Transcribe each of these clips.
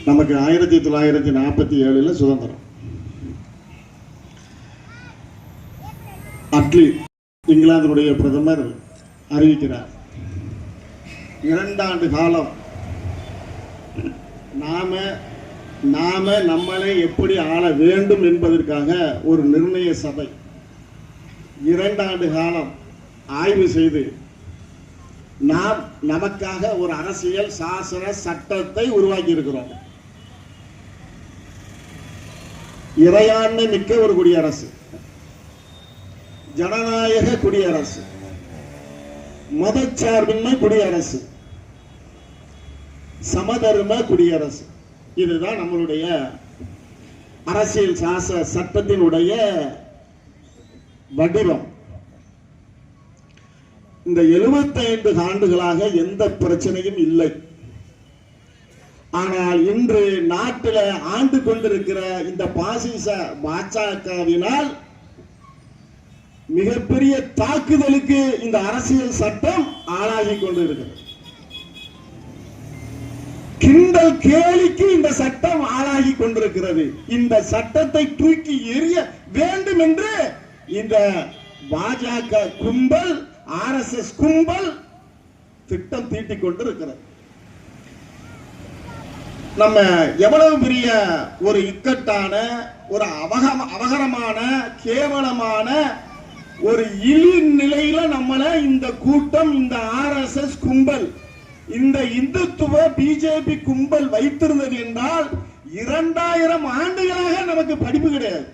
நமக்கு 1947 சுதந்திரம். அட்லி இங்கிலாந்தினுடைய பிரதமர் அறிவிக்கிறார், 2 ஆண்டு காலம் நாம நம்மளை எப்படி ஆள வேண்டும் என்பதற்காக ஒரு நிர்ணய சபை 2 ஆண்டு காலம் ஆய்வு செய்து நாம் நமக்காக ஒரு அரசியல் சாசன சட்டத்தை உருவாக்கி இருக்கிறோம். இறையாண்மை மிக்க ஒரு குடியரசு, ஜனநாயக குடியரசு, மதச்சார்பின்மை குடியரசு, சமதர்ம குடியரசு. இதுதான் நம்மளுடைய அரசியல் சாசன சட்டத்தினுடைய வடிவம். இந்த 75 ஆண்டுகளாக எந்த பிரச்சனையும் இல்லை. ஆனால் இன்று நாட்டில் ஆண்டு கொண்டிருக்கிற இந்த பாசிச பாஜகவினால் மிகப்பெரிய தாக்குதலுக்கு இந்த அரசியல் சட்டம் ஆளாகி கொண்டிருக்கிறது. கிண்டல் கேலிக்கு இந்த சட்டம் ஆளாகி கொண்டிருக்கிறது. இந்த சட்டத்தை தூக்கி எறிய வேண்டும் என்று இந்த பாஜக கும்பல், RSS கும்பல் திட்டம் தீட்டிக் கொண்டிருக்கிறது. நம்ம எவ்வளவு பெரிய ஒரு இக்கட்டான, ஒரு அவகரமான, கேவலமான ஒரு இழி நிலையில நம்மள இந்த கூட்டம், இந்த RSS கும்பல், இந்த இந்துத்துவ பிஜேபி கும்பல் வைத்திருந்தது என்றால் 2000 ஆண்டுகளாக நமக்கு படிப்பு கிடையாது.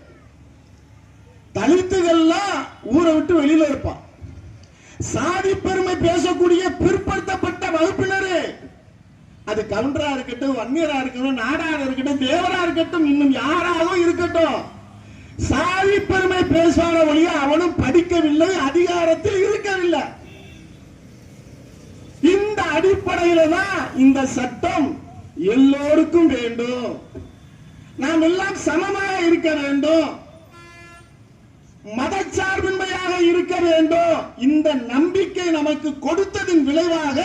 தலித்துகள்லாம் ஊரை விட்டு வெளியில இருப்பான். சாதி பெருமை பேசக்கூடிய பிற்படுத்தப்பட்ட வகுப்பினரு, அது கவுண்டரா இருக்கட்டும், வன்னியரா இருக்கட்டும், நாடாரா இருக்கட்டும், தேவரா இருக்கட்டும், இன்னும் யாராவது இருக்கட்டும், சாதி பெருமை பேசுவான வழிய அவனும் படிக்கவில்லை, அதிகாரத்தில் இருக்கவில்லை. இந்த அடிப்படையில தான் இந்த சட்டம் எல்லோருக்கும் வேண்டும், நாம் எல்லாம் சமமாக இருக்க வேண்டும், மதச்சார்பின்மையாக இருக்க வேண்டும். இந்த நம்பிக்கை நமக்கு கொடுத்ததின் விளைவாக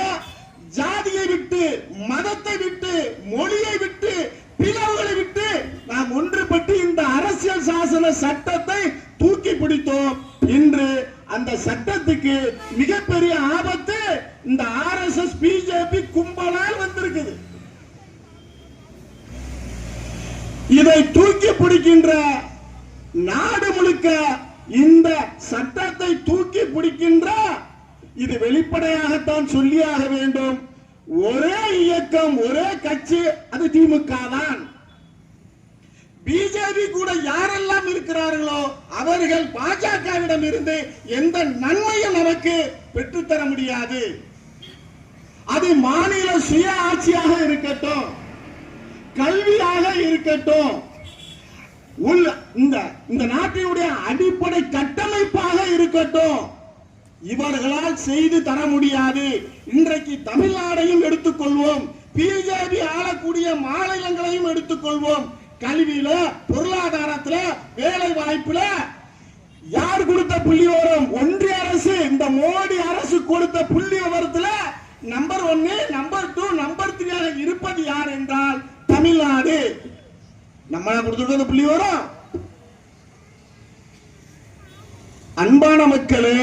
ஜாதியை விட்டு, மதத்தை விட்டு, மொழியை விட்டு, பிளவுகளை விட்டு நாம் ஒன்றுபட்டு இந்த அரசியல் சாசன சட்டத்தை தூக்கி பிடித்தோம். இன்று அந்த சட்டத்துக்கு மிகப்பெரிய ஆபத்து இந்த RSS பிஜேபி கும்பலால் வந்திருக்குது. இதை தூக்கி பிடிக்கின்ற நாடு முழுக்க இந்த சட்டத்தை தூக்கி பிடிக்கின்ற, இது வெளிப்படையாகத்தான் சொல்லியாக வேண்டும், ஒரே இயக்கம், ஒரே கட்சி, அது திமுக தான். பிஜேபி கூட யாரெல்லாம் இருக்கிறார்களோ அவர்கள் பாஜகவிடம் இருந்து எந்த நன்மையும் நமக்கு பெற்றுத்தர முடியாது. அது மாநில சுய ஆட்சியாக இருக்கட்டும், கல்வியாக இருக்கட்டும், இந்த நாட்டினுடைய அடிப்படை கட்டமைப்பாக இருக்கட்டும், இவர்களால் செய்து தர முடியாது. இன்றைக்கு தமிழ்நாடையும் எடுத்துக்கொள்வோம், பிஜேபி ஆளக்கூடிய மாநிலங்களையும் எடுத்துக்கொள்வோம். கல்வியில, பொருளாதாரத்துல, வேலை வாய்ப்புல யார் கொடுத்த புள்ளி விவரம்? ஒன்றிய அரசு, இந்த மோடி அரசு கொடுத்த புள்ளி விவரத்துல நம்பர் 1, நம்பர் 2, நம்பர் 3 இருப்பது யார் என்றால் தமிழ்நாடு. நம்ம கொடுத்துருக்க புள்ளி விவரம். அன்பான மக்களே,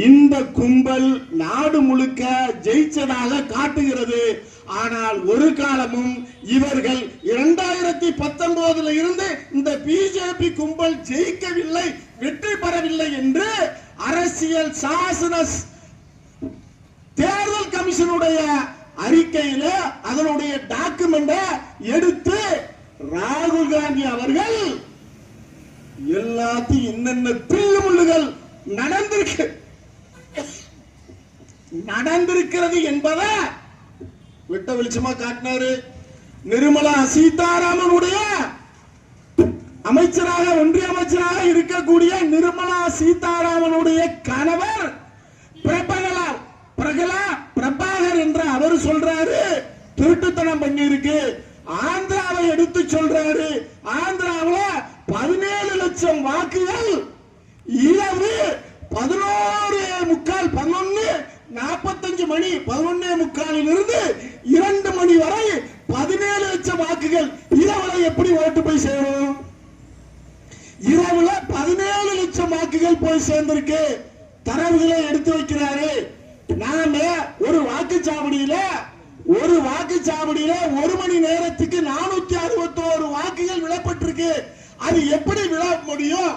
இந்த கும்பல் நாடு முழுக்க ஜெயிச்சதாக காட்டுகிறது. ஆனால் ஒரு காலமும் இவர்கள் 2019 இருந்து இந்த பிஜேபி கும்பல் ஜெயிக்கவில்லை, வெற்றி பெறவில்லை என்று அரசியல் சாசன தேர்தல் கமிஷனுடைய அறிக்கையில அதனுடைய டாக்குமெண்ட எடுத்து ராகுல் காந்தி அவர்கள் எல்லாத்தையும் என்னென்ன தில்லுமுள்ளுகள் நடந்திருக்கிறது என்பதை விட்ட வெளிச்சமா காட்டினாரு. நிர்மலா சீதாராமனுடைய அமைச்சராக, ஒன்றிய அமைச்சராக இருக்கக்கூடிய நிர்மலா சீதாராமனுடைய கணவர் பிரபாகர் என்ற அவர் சொல்றாரு, திருட்டுத்தனம் பண்ணி இருக்கு. ஆந்திராவை எடுத்து சொல்றாரு, ஆந்திராவில் 17 லட்சம் வாக்குகள் இரவு 11:45 45 மணி 11:45 இருந்து 2 மணி வரை 17 லட்சம் வாக்குகள் இரவுல எப்படி ஓட்டு போய் சேரும்? இரவுல 17 லட்சம் வாக்குகள் போய் சேர்ந்திருக்கு. தரவுகளை எடுத்து வைக்கிறாரு. நாம ஒரு வாக்குச்சாவடியில 1 மணி நேரத்துக்கு 461 வாக்குகள் விழப்பட்டிருக்கு. அது எப்படி விழ முடியும்?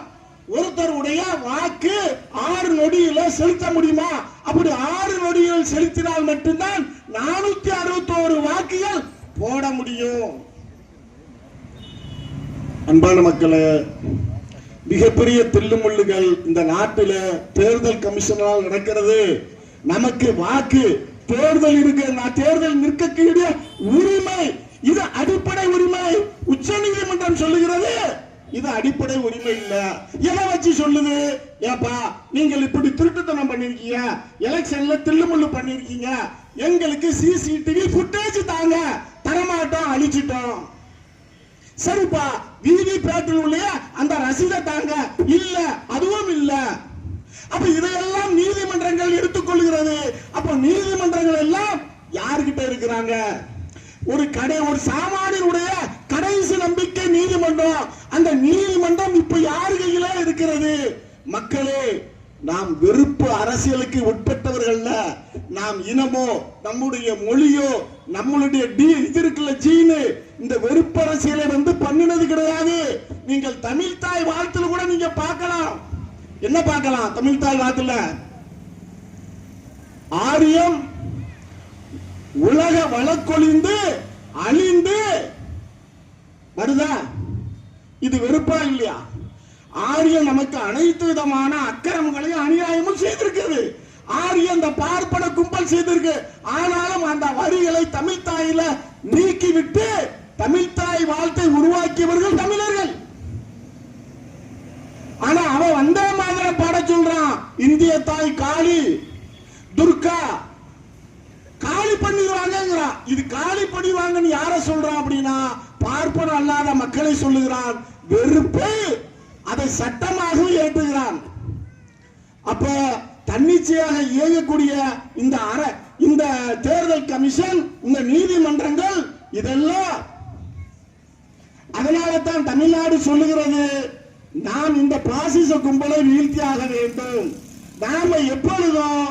ஒருத்தருடைய வாக்கு 6 நொடியில செலுத்த முடியுமா? அப்படி 6 நொடியில் செலுத்தினால் மட்டும்தான் 461 வாக்குகள் போட முடியும். அன்பான மக்களே, மிகப்பெரிய தில்லுமுள்ளுகள் இந்த நாட்டில தேர்தல் கமிஷனால் நடக்கிறது. நமக்கு வாக்கு தேர்தல் இருக்கு, தேர்தல் நிற்கக்கூடிய உரிமை, இது அடிப்படை உரிமை. உச்ச நீதிமன்றம் சொல்லுகிறது இது அடிப்படை உரிமை இல்ல. எதை வச்சு சொல்லுது? ஏப்பா நீங்கள் இப்படி திருட்டுத்தனம் பண்ணிருக்கீங்க, எலெக்ஷன்ல தில்லுமுள்ளு பண்ணிருக்கீங்க, எங்களுக்கு சிசிடிவி ஃபுட்டேஜ் தாங்க, தரமாட்டோம், அழிச்சிட்டோம். சரிப்பா, விவி பேட்டில் உள்ள அந்த ரசீதை தாங்க, இல்ல அதுவும் இல்ல. அப்ப இதையெல்லாம் நீதிமன்றங்கள் எடுத்துக்கொள்கிறது. அப்ப நீதிமன்றங்கள் எல்லாம் யாருகிட்ட இருக்கிறாங்க? ஒரு சாமானியனுடைய கடைசி நம்பிக்கை நீதிமன்றம். அந்த நீதிமன்றம் இப்ப யாரு கையில இருக்கிறது? மக்களே, நாம் வெறுப்பு அரசியலுக்கு உட்பட்டவர்கள். நாம் இனமோ, நம்முடைய மொழியோ, நம்மளுடைய இது இருக்குல்ல ஜீனு, இந்த வெறுப்பு அரசியலை பண்ணினது கிடையாது. நீங்கள் தமிழ் தாய் வாழ்த்துல கூட நீங்க பார்க்கலாம். என்ன பார்க்கலாம்? தமிழ் தாய் வாழ்த்துல ஆரியம் உலக வழக்கொழிந்து அழிந்து வருதா? இது வெறுப்பா இல்லையா? ஆரியம் நமக்கு அனைத்து விதமான அக்கிரமங்களையும் அநியாயமும் செய்திருக்கிறது. ஆரியம் அந்த பார்ப்பன கும்பல் செய்திருக்கு. ஆனாலும் அந்த வரிகளை தமிழ் தாயில நீக்கிவிட்டு தமிழ் தாய் வாழ்த்தை உருவாக்கியவர்கள் தமிழர்கள். ஆனா அவன் வந்தே மாதிரம் பாட சொல்றான். இந்திய தாய் காளி, துர்கா காலி பண்ணிடுவாங்கிறான். இது காலி பண்ணிடுவாங்கன்னு யார சொல்றான் அப்படின்னா, பார்ப்பன அல்லாத மக்களை சொல்லுகிறான். வெறுப்பை அதை சட்டமாக ஏற்றுகிறான். அப்ப தன்னிச்சையாக இயங்கக்கூடிய இந்த தேர்தல் கமிஷன், இந்த நீதிமன்றங்கள், இதெல்லாம் அதனால தான் தமிழ்நாடு சொல்லுகிறது, நாம் இந்த பாசிச கும்பலை வீழ்த்தியாக வேண்டும். நாம எப்பொழுதும்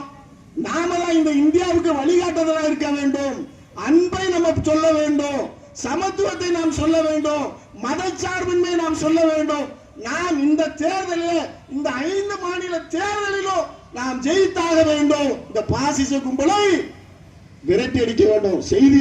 நாம தான் இந்த இந்தியாவுக்கு வழிகாட்டுதலா இருக்க வேண்டும். அன்பை நம்ம சொல்ல வேண்டும், சமத்துவத்தை நாம் சொல்ல வேண்டும், மதச்சார்பின்மை நாம் சொல்ல வேண்டும். நாம் இந்த தேர்தலில், இந்த 5 மாநில தேர்தலிலும் நாம் ஜெயித்தாக வேண்டும். இந்த பாசிச கும்பலை விரட்டி அடிக்க வேண்டும். செய்தி